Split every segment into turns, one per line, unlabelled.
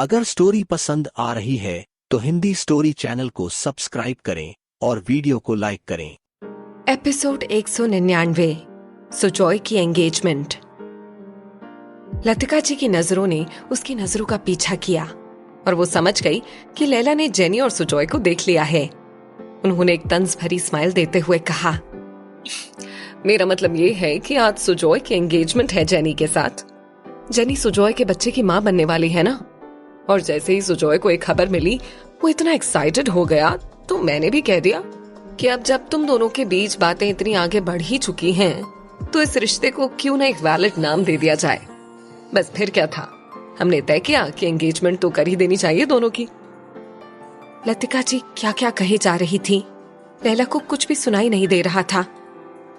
अगर स्टोरी पसंद आ रही है तो हिंदी स्टोरी चैनल को सब्सक्राइब करें और वीडियो को लाइक करें।
एपिसोड 199 सुजॉय की एंगेजमेंट। लतिका जी की नजरों ने उसकी नजरों का पीछा किया और वो समझ गई कि लैला ने जेनी और सुजॉय को देख लिया है। उन्होंने एक तंज भरी स्माइल देते हुए कहा, मेरा मतलब ये है कि आज सुजॉय की एंगेजमेंट है जेनी के साथ। जेनी सुजॉय के बच्चे की माँ बनने वाली है ना। और जैसे ही सुजॉय को एक खबर मिली वो इतना एक्साइटेड हो गया तो मैंने भी कह दिया कि अब जब तुम दोनों के बीच बातें इतनी आगे बढ़ ही चुकी हैं तो इस रिश्ते को क्यों ना एक वैलिड नाम दे दिया जाए। बस फिर क्या था, हमने तय किया कि एंगेजमेंट तो कर ही देनी चाहिए दोनों की। लतिका जी क्या क्या कहे जा रही थी, लैला को कुछ भी सुनाई नहीं दे रहा था।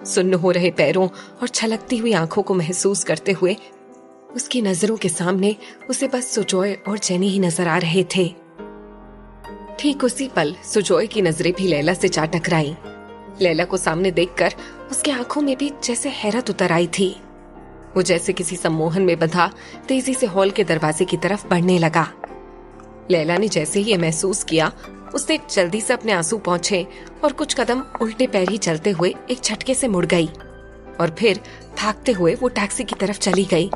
सुन्न हो रहे पैरों और छलकती हुई आंखों को महसूस करते हुए उसकी नजरों के सामने उसे बस सुजॉय और जेनी ही नजर आ रहे थे। ठीक उसी पल सुजॉय की नजरें भी लैला से जा टकराई। लैला को सामने देखकर उसके आंखों में भी जैसे हैरत उतर आई थी। वो जैसे किसी सम्मोहन में बंधा तेजी से हॉल के दरवाजे की तरफ बढ़ने लगा। लैला ने जैसे ही ये महसूस किया उसने जल्दी से अपने आंसू पोंछे और कुछ कदम उल्टे पैर ही चलते हुए एक झटके से मुड़ गई और फिर भागते हुए वो टैक्सी की तरफ चली गई।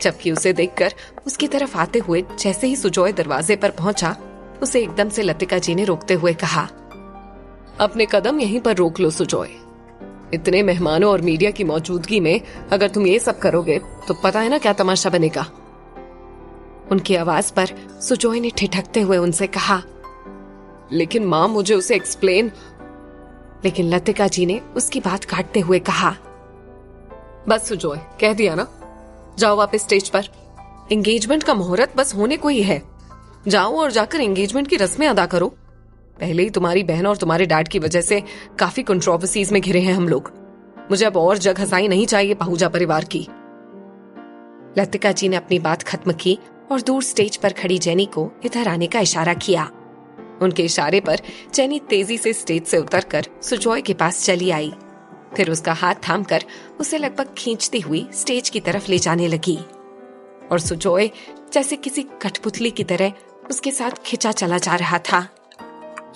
जबकि उसे देखकर उसकी तरफ आते हुए जैसे ही सुजॉय दरवाजे पर पहुंचा उसे एकदम से लतिका जी ने रोकते हुए कहा, अपने कदम यहीं पर रोक लो सुजॉय। इतने मेहमानों और मीडिया की मौजूदगी में अगर तुम ये सब करोगे तो पता है ना क्या तमाशा बनेगा। उनकी आवाज पर सुजॉय ने ठिठकते हुए उनसे कहा, लेकिन माँ मुझे उसे एक्सप्लेन। लेकिन लतिका जी ने उसकी बात काटते हुए कहा, बस सुजॉय कह दिया ना, जाओ वापस स्टेज पर। एंगेजमेंट का मुहूर्त बस होने को ही है। जाओ और जाकर एंगेजमेंट की रस्में अदा करो। पहले ही तुम्हारी बहन और तुम्हारे डैड की वजह से काफी कंट्रोवर्सीज में घिरे हैं हम लोग। मुझे अब और जग हंसाई नहीं चाहिए पहूजा परिवार की। लतिका जी ने अपनी बात खत्म की और दूर स्टेज पर खड़ी जेनी को इधर आने का इशारा किया। उनके इशारे पर जेनी तेजी से स्टेज से उतरकर सुजॉय के पास चली आई। फिर उसका हाथ थामकर उसे लगभग खींचती हुई स्टेज की तरफ ले जाने लगी और सुजॉय जैसे किसी कठपुतली की तरह उसके साथ खिंचा चला जा रहा था।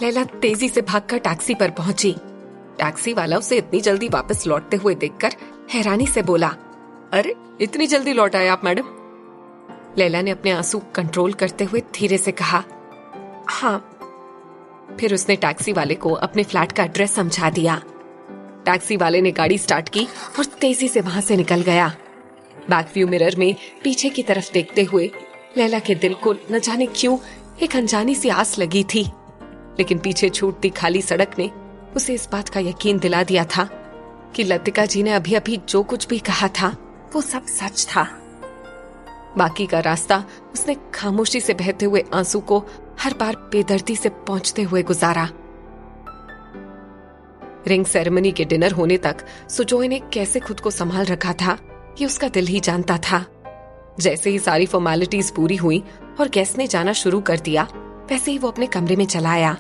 लैला तेजी से भागकर टैक्सी पर पहुंची। टैक्सी वाला उसे इतनी जल्दी वापस लौटते हुए देखकर हैरानी से बोला, अरे इतनी जल्दी लौट आए आप मैडम। लैला ने अपने आंसू कंट्रोल करते हुए धीरे से कहा, हाँ। फिर उसने टैक्सी वाले को अपने फ्लैट का एड्रेस समझा दिया। टैक्सी वाले ने गाड़ी स्टार्ट की और तेजी से वहां से निकल गया। बैक व्यू मिरर में पीछे की तरफ देखते हुए लैला के दिल को न जाने क्यों एक अनजानी सी आस लगी थी। लेकिन पीछे छूटती खाली सड़क ने उसे इस बात का यकीन दिला दिया था कि लतिका जी ने अभी अभी जो कुछ भी कहा था वो सब सच था। बाकी का रास्ता उसने खामोशी से बहते हुए आंसू को हर बार बेदर्दी से पहुंचते हुए गुजारा। रिंग सेरेमनी के डिनर होने तक सुजॉय ने कैसे खुद को संभाल रखा था ये उसका दिल ही जानता था। जैसे ही सारी फॉर्मेलिटीज पूरी हुई और गेस्ट ने जाना शुरू कर दिया वैसे ही वो अपने कमरे में चला आया।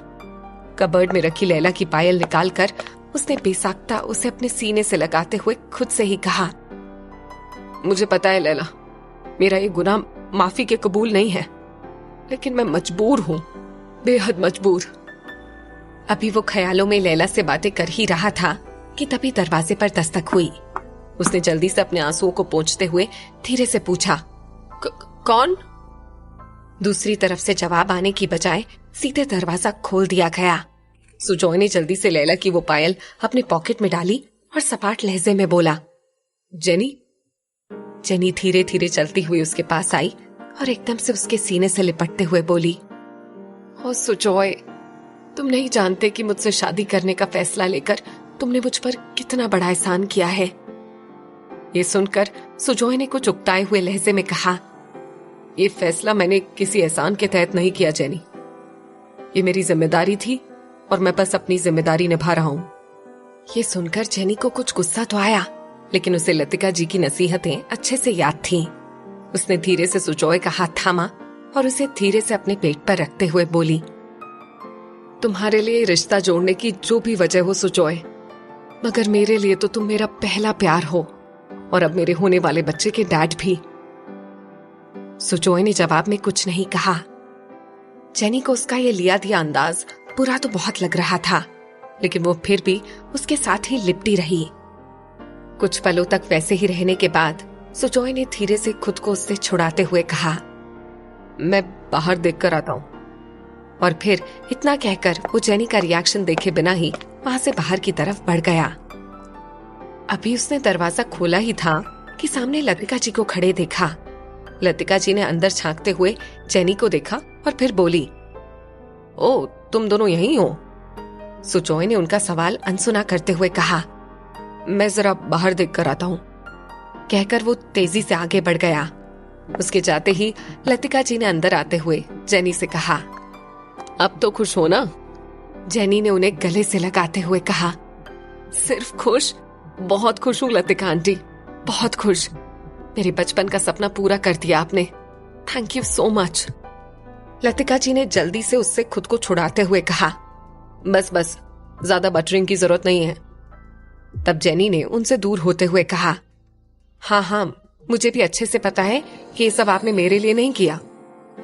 कबर्ड में रखी लैला की पायल निकालकर उसने बेसाख्ता उसे अपने सीने से लगाते हुए खुद से ही कहा, मुझे पता है लैला, मेरा ये गुनाह माफी के कबूल नहीं है, लेकिन मैं मजबूर हूँ, बेहद मजबूर। अभी वो ख्यालों में लैला से बातें कर ही रहा था कि तभी दरवाजे पर दस्तक हुई। उसने जल्दी से अपने आंसुओं को पोंछते हुए धीरे से पूछा, कौन? दूसरी तरफ से जवाब आने की बजाय सीधे दरवाजा खोल दिया गया। सुजॉय ने जल्दी से लैला की वो पायल अपने पॉकेट में डाली और सपाट लहजे में बोला, जेनी। जेनी धीरे धीरे चलती हुई उसके पास आई और एकदम से उसके सीने से लिपटते हुए बोली, ओ सुजॉय, तुम नहीं जानते कि मुझसे शादी करने का फैसला लेकर तुमने मुझ पर कितना बड़ा एहसान किया है। ये सुनकर सुजॉय ने कुछ उकताए हुए लहजे में कहा, ये फैसला मैंने किसी एहसान के तहत नहीं किया जेनी, ये मेरी जिम्मेदारी थी और मैं बस अपनी जिम्मेदारी निभा रहा हूँ। ये सुनकर जेनी को कुछ गुस्सा तो आया लेकिन उसे लतिका जी की नसीहतें अच्छे से याद थीं। उसने धीरे से सुजॉय का हाथ थामा और उसे धीरे से अपने पेट पर रखते हुए बोली, तुम्हारे लिए रिश्ता जोड़ने की जो भी वजह हो सुजॉय, मगर मेरे लिए तो तुम मेरा पहला प्यार हो और अब मेरे होने वाले बच्चे के डैड भी। सुजॉय ने जवाब में कुछ नहीं कहा। जेनी को उसका ये लिया दिया अंदाज बुरा तो बहुत लग रहा था, लेकिन वो फिर भी उसके साथ ही लिपटी रही। कुछ पलों तक वैसे ही रहने के बाद सुजॉय ने धीरे से खुद को उससे छुड़ाते हुए कहा, मैं बाहर देखकर आता हूं। और फिर इतना कहकर वो जेनी का रिएक्शन देखे बिना ही वहां से बाहर की तरफ बढ़ गया। अभी उसने दरवाजा खोला ही था कि सामने लतिका जी को खड़े देखा। लतिका जी ने अंदर झांकते हुए जेनी को देखा और फिर बोली, ओ, तुम दोनों यहीं हो? सुजॉय ने उनका सवाल अनसुना करते हुए कहा, मैं जरा बाहर देखकर आता हूं। कहकर वो तेजी से आगे बढ़ गया। उसके जाते ही लतिका जी ने अंदर आते हुए जेनी से कहा, अब तो खुश हो ना? जेनी ने उन्हें गले से लगाते हुए कहा, सिर्फ खुश? बहुत खुश हूं लतिका आंटी, बहुत खुश। मेरे बचपन का सपना पूरा कर दिया आपने। Thank you so much. Latika ji ने जल्दी से उससे खुद को छुड़ाते हुए कहा, बस बस, ज्यादा बटरिंग की जरूरत नहीं है। तब जेनी ने उनसे दूर होते हुए कहा, हाँ हाँ, मुझे भी अच्छे से पता है कि ये सब आपने मेरे लिए नहीं किया।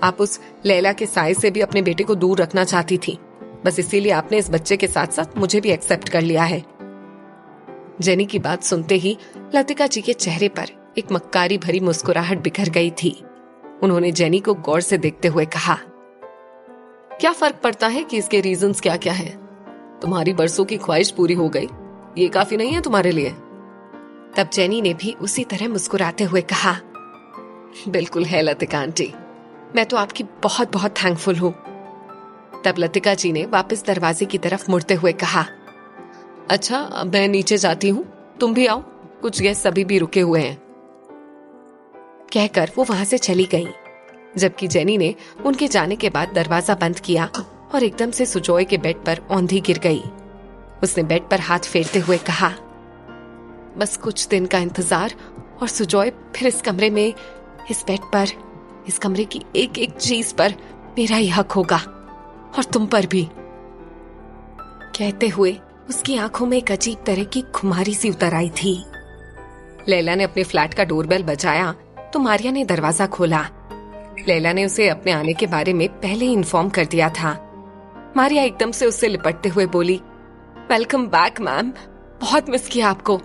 आप उस लैला के साए से भी अपने बेटे को दूर रखना चाहती थी, बस इसीलिए आपने इस बच्चे के साथ साथ मुझे भी एक्सेप्ट कर लिया है। जेनी की बात सुनते ही लतिका जी के चेहरे पर एक मक्कारी भरी मुस्कुराहट बिखर गई थी। उन्होंने जेनी को गौर से देखते हुए कहा, क्या फर्क पड़ता है कि इसके रीजंस क्या क्या है? तुम्हारी बरसों की ख्वाहिश पूरी हो गई, ये काफी नहीं है तुम्हारे लिए? तब जेनी ने भी उसी तरह मुस्कुराते हुए कहा, बिल्कुल है लतिका आंटी, मैं तो आपकी बहुत बहुत थैंकफुल हूँ। तब लतिका जी ने वापस दरवाजे की तरफ मुड़ते हुए कहा, अच्छा, अब मैं नीचे जाती हूँ, तुम भी आओ, कुछ गेस्ट अभी भी रुके हुए हैं। कहकर वो वहां से चली गई, जबकि जेनी ने उनके जाने के बाद दरवाजा बंद किया और एकदम से सुजॉय के बेड पर औंधी गिर गई। उसने बेड पर हाथ फेरते हुए कहा, बस कुछ दिन का इंतजार और सुजॉय फिर इस कमरे में, इस बेड पर, इस कमरे की एक एक चीज पर मेरा ही हक होगा, और तुम पर भी। कहते हुए उसकी आंखों में एक अजीब तरह की खुमारी सी उतर आई थी। लैला ने अपने फ्लैट का डोरबेल बजाया तो मारिया ने दरवाजा खोला। लैला ने उसे अपने आने के बारे में पहले ही इन्फॉर्म कर दिया था। मारिया एकदम से उससे लिपटते हुए बोली, वेलकम बैक मैम, बहुत मिस किया आपको।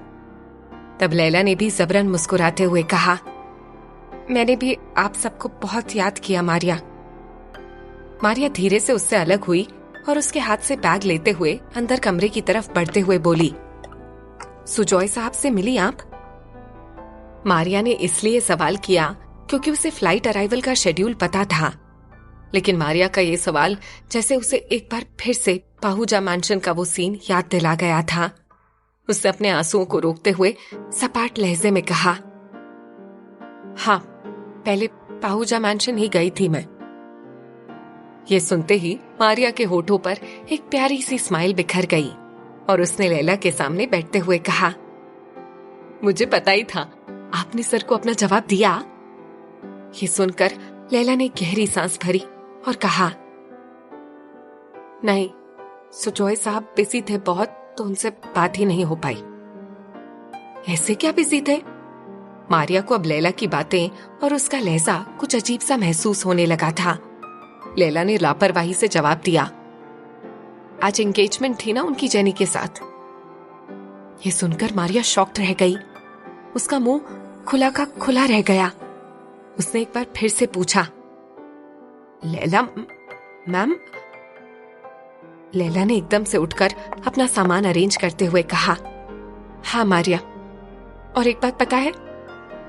तब लैला ने भी जबरन मुस्कुराते हुए कहा, मैंने भी आप सबको बहुत याद किया मारिया। मारिया धीरे से उससे अलग हुई और उसके हाथ से बैग लेते हुए अंदर कमरे की तरफ बढ़ते हुए बोली, सुजॉय साहब से मिली आप? मारिया ने इसलिए सवाल किया क्योंकि उसे फ्लाइट अराइवल का शेड्यूल पता था, लेकिन मारिया का ये सवाल जैसे उसे एक बार फिर से पाहुजा मैंशन का वो सीन याद दिला गया था। उसने अपने आंसुओं को रोकते हुए सपाट लहजे में कहा, हाँ, पहले पाहुजा मैंशन ही गई थी मैं। ये सुनते ही मारिया के होठों पर एक प्यारी सी स्माइल बिखर गई और उसने लैला के सामने बैठते हुए कहा, मुझे पता ही था, आपने सर को अपना जवाब दिया। ये सुनकर लैला ने गहरी सांस भरी और कहा, नहीं, सुजॉय साहब बिजी थे बहुत, तो उनसे बात ही नहीं हो पाई। ऐसे क्या बिजी थे? मारिया को अब लैला की बातें और उसका लहजा कुछ अजीब सा महसूस होने लगा था। लैला ने लापरवाही से जवाब दिया, आज एंगेजमेंट थी ना उनकी जेनी के साथ। ये सुनकर मारिया शॉक्ड रह गई। उसका मुंह खुला का खुला रह गया। उसने एक बार फिर से पूछा, लैला मैम? लैला ने एकदम से उठकर अपना सामान अरेंज करते हुए कहा, हाँ मारिया, और एक बात पता है,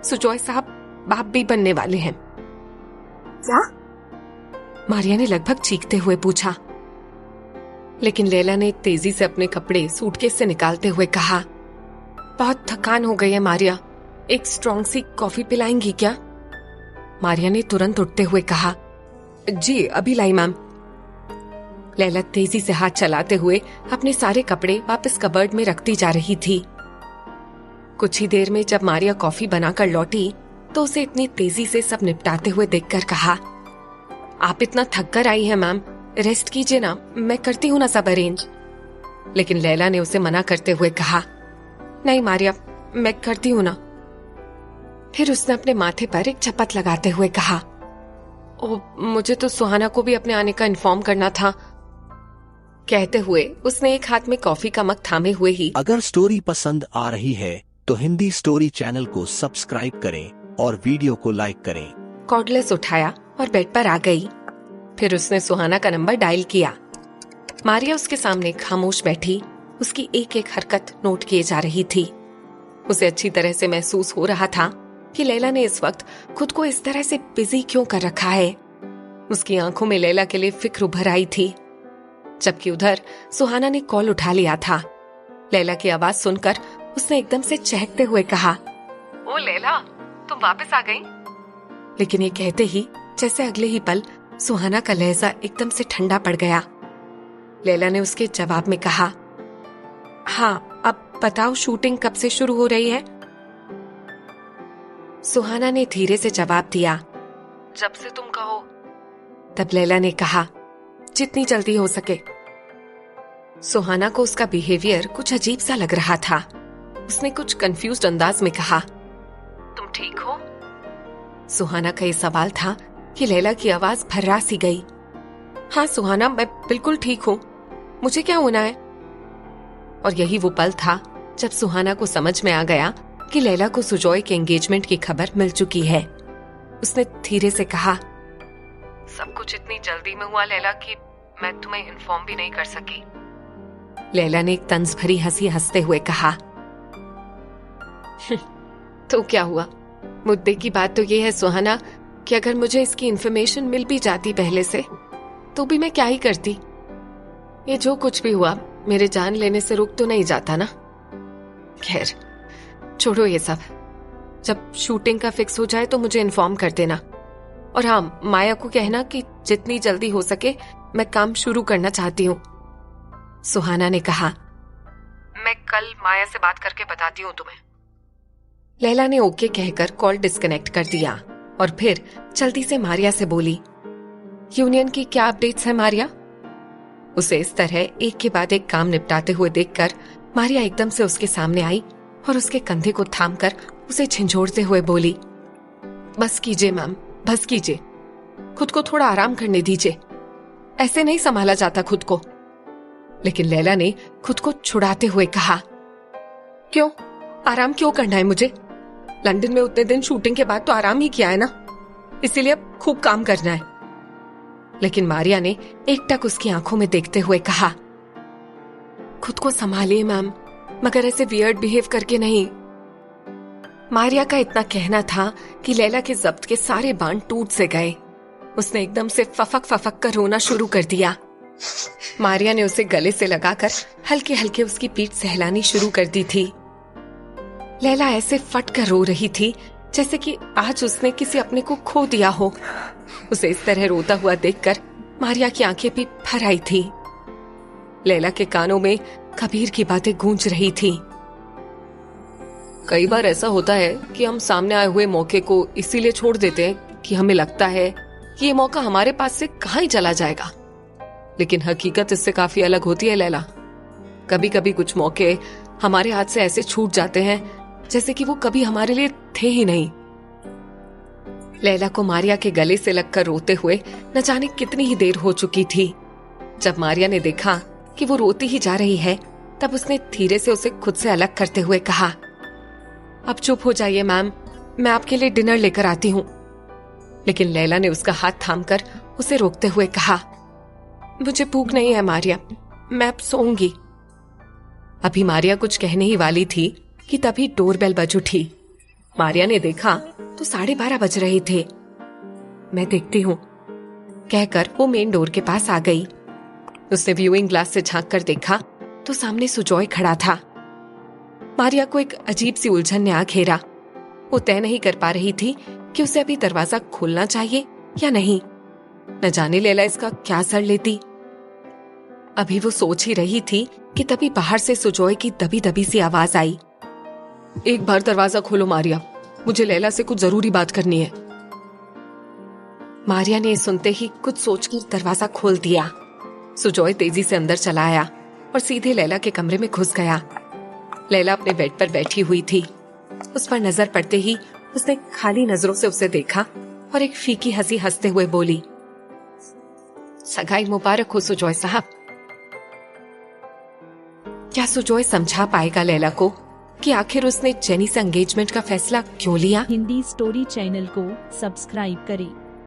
सुजॉय साहब बाप भी बनने वाले हैं। क्या? मारिया ने लगभग चीखते हुए पूछा, लेकिन लैला ने तेजी से अपने कपड़े सूटकेस से निकालते हुए कहा, बहुत थकान हो गई है मारिया, एक स्ट्रॉन्ग सी कॉफी पिलाएंगी क्या? मारिया ने तुरंत उठते हुए कहा, जी अभी लाई मैम। लैला तेजी से हाथ चलाते हुए अपने सारे कपड़े वापस कबर्ड में रखती जा रही थी। कुछ ही देर में जब मारिया कॉफी बनाकर लौटी तो उसे इतनी तेजी से सब निपटाते हुए देखकर कहा, आप इतना थक कर आई हैं मैम, रेस्ट कीजिए ना, मैं करती हूँ ना सब अरेंज। लेकिन लैला ने उसे मना करते हुए कहा, नहीं मारिया, मैं करती हूँ ना। फिर उसने अपने माथे पर एक चपत लगाते हुए कहा, ओ, मुझे तो सुहाना को भी अपने आने का इन्फॉर्म करना था। कहते हुए उसने एक हाथ में कॉफी का मग थामे हुए ही
अगर स्टोरी पसंद आ रही है तो हिंदी स्टोरी चैनल को सब्सक्राइब करें और वीडियो को लाइक करें।
कॉर्डलेस उठाया और बेड पर आ गई। फिर उसने सुहाना का नंबर डायल किया। मारिया उसके सामने खामोश बैठी उसकी एक एक हरकत नोट किए जा रही थी। उसे अच्छी तरह से महसूस हो रहा था कि लैला ने इस वक्त खुद को इस तरह से बिजी क्यों कर रखा है। उसकी आंखों में लैला के लिए फिक्र उभर आई थी, जबकि उधर सुहाना ने कॉल उठा लिया था। लैला की आवाज सुनकर उसने एकदम से चहकते हुए कहा, ओ लैला, तुम वापस आ गई? लेकिन ये कहते ही जैसे अगले ही पल सुहाना का लहजा एकदम से ठंडा पड़ गया। लैला ने उसके जवाब में कहा, हाँ, अब बताओ शूटिंग कब से शुरू हो रही है? सुहाना ने धीरे से जवाब दिया, जब से तुम कहो। तब लैला ने कहा, जितनी जल्दी हो सके। सुहाना को उसका बिहेवियर कुछ अजीब सा लग रहा था। उसने कुछ कंफ्यूज्ड अंदाज में कहा, तुम ठीक हो? सुहाना का ये सवाल था कि लैला की आवाज भर्रा सी गई। हाँ सुहाना, मैं बिल्कुल ठीक हूँ, मुझे क्या होना है? और यही वो पल था जब सुहाना को समझ में आ गया कि लैला को सुजॉय के एंगेजमेंट की खबर मिल चुकी है। उसने धीरे से कहा, सब कुछ इतनी जल्दी में हुआ लैला कि मैं तुम्हें इन्फॉर्म भी नहीं कर सकी। लैला ने एक तंज भरी हंसी हंसते हुए कहा, तो क्या हुआ? मुद्दे की बात तो ये है सुहाना कि अगर मुझे इसकी इन्फॉर्मेशन मिल भी जाती पहले से तो भी मैं क्या ही करती। ये जो कुछ भी हुआ मेरे जान लेने से रुक तो नहीं जाता ना। खैर छोड़ो ये सब, जब शूटिंग का फिक्स हो जाए तो मुझे इन्फॉर्म कर देना। और हाँ, माया को कहना कि जितनी जल्दी हो सके मैं काम शुरू करना चाहती हूँ। सुहाना ने कहा, मैं कल माया से बात करके बताती हूँ तुम्हें। लैला ने ओके कहकर कॉल डिस्कनेक्ट कर दिया और फिर जल्दी से मारिया से बोली, यूनियन की क्या अपडेट्स है मारिया? उसे इस तरह एक के बाद एक काम निपटाते हुए देखकर मारिया एकदम से उसके सामने आई और उसके कंधे को थामकर उसे झंझोड़ते हुए बोली, बस कीजिए मैम, बस कीजिए, खुद को थोड़ा आराम करने दीजिए, ऐसे नहीं संभाला जाता खुद को। लेकिन लैला ने खुद को छुड़ाते हुए कहा, क्यों आराम क्यों करना है मुझे? लंदन में उतने दिन शूटिंग के बाद तो आराम ही किया है ना, इसीलिए अब खूब काम करना है। लेकिन मारिया ने एकटक उसकी आंखों में देखते हुए कहा, खुद को संभालिए मैम, मगर ऐसे वियर्ड बिहेव करके नहीं। मारिया का इतना कहना था कि लैला के जब्त के सारे बांध टूट से गए। उसने एकदम से फफक फफक कर रोना शुरू कर दिया। मारिया ने उसे गले से लगाकर हल्के हल्के उसकी पीठ सहलानी शुरू कर दी थी। लैला ऐसे फट कर रो रही थी जैसे कि आज उसने किसी अपने को खो दिया हो। उसे इस तरह रोता हुआ देखकर मारिया की आंखें भी भर आई थी। लैला के कानों में कबीर की बातें गूंज रही थी। कई बार ऐसा होता है कि हम सामने आए हुए मौके को इसीलिए छोड़ देते हैं कि हमें लगता है कि ये मौका हमारे पास से कहां ही चला जाएगा, लेकिन हकीकत इससे काफी अलग होती है लैला। कभी कभी कुछ मौके हमारे हाथ से ऐसे छूट जाते हैं जैसे कि वो कभी हमारे लिए थे ही नहीं। लैला को मारिया के गले से लगकर रोते हुए न जाने कितनी ही देर हो चुकी थी। जब मारिया ने देखा कि वो रोती ही जा रही है, तब उसने धीरे से उसे खुद से अलग करते हुए कहा, अब चुप हो जाइए मैम, मैं आपके लिए डिनर लेकर आती हूँ। लेकिन लैला ने उसका हाथ थामकर उसे रोकते हुए कहा, मुझे भूख नहीं है मारिया, मैं अब सोऊंगी। अभी मारिया कुछ कहने ही वाली थी कि तभी डोरबेल बज उठी। मारिया ने देखा तो 12:30 बज रहे थे। मैं देखती हूँ, कहकर वो मेन डोर के पास आ गई। उसने व्यूइंग ग्लास से झांक कर देखा तो सामने सुजॉय खड़ा था। मारिया को एक अजीब सी उलझन ने आ घेरा। वो तय नहीं कर पा रही थी कि उसे अभी दरवाजा खोलना चाहिए या नहीं। न जाने लैला इसका क्या असर लेती। अभी वो सोच ही रही थी कि तभी बाहर से सुजॉय की दबी दबी सी आवाज आई, एक बार दरवाजा खोलो मारिया, मुझे लैला से कुछ जरूरी बात करनी है। मारिया ने सुनते ही कुछ सोचकर दरवाजा खोल दिया। सुजॉय तेजी से अंदर चला आया और सीधे लैला के कमरे में घुस गया। लैला अपने बेड पर बैठी हुई थी। उस पर नजर पड़ते ही उसने खाली नजरों से उसे देखा और एक फीकी हंसी हंसते हुए बोली, सगाई मुबारक हो सुजॉय साहब। क्या सुजॉय समझा पाएगा लैला को कि आखिर उसने जेनी से एंगेजमेंट का फैसला क्यों लिया?
हिंदी स्टोरी चैनल को सब्सक्राइब करें।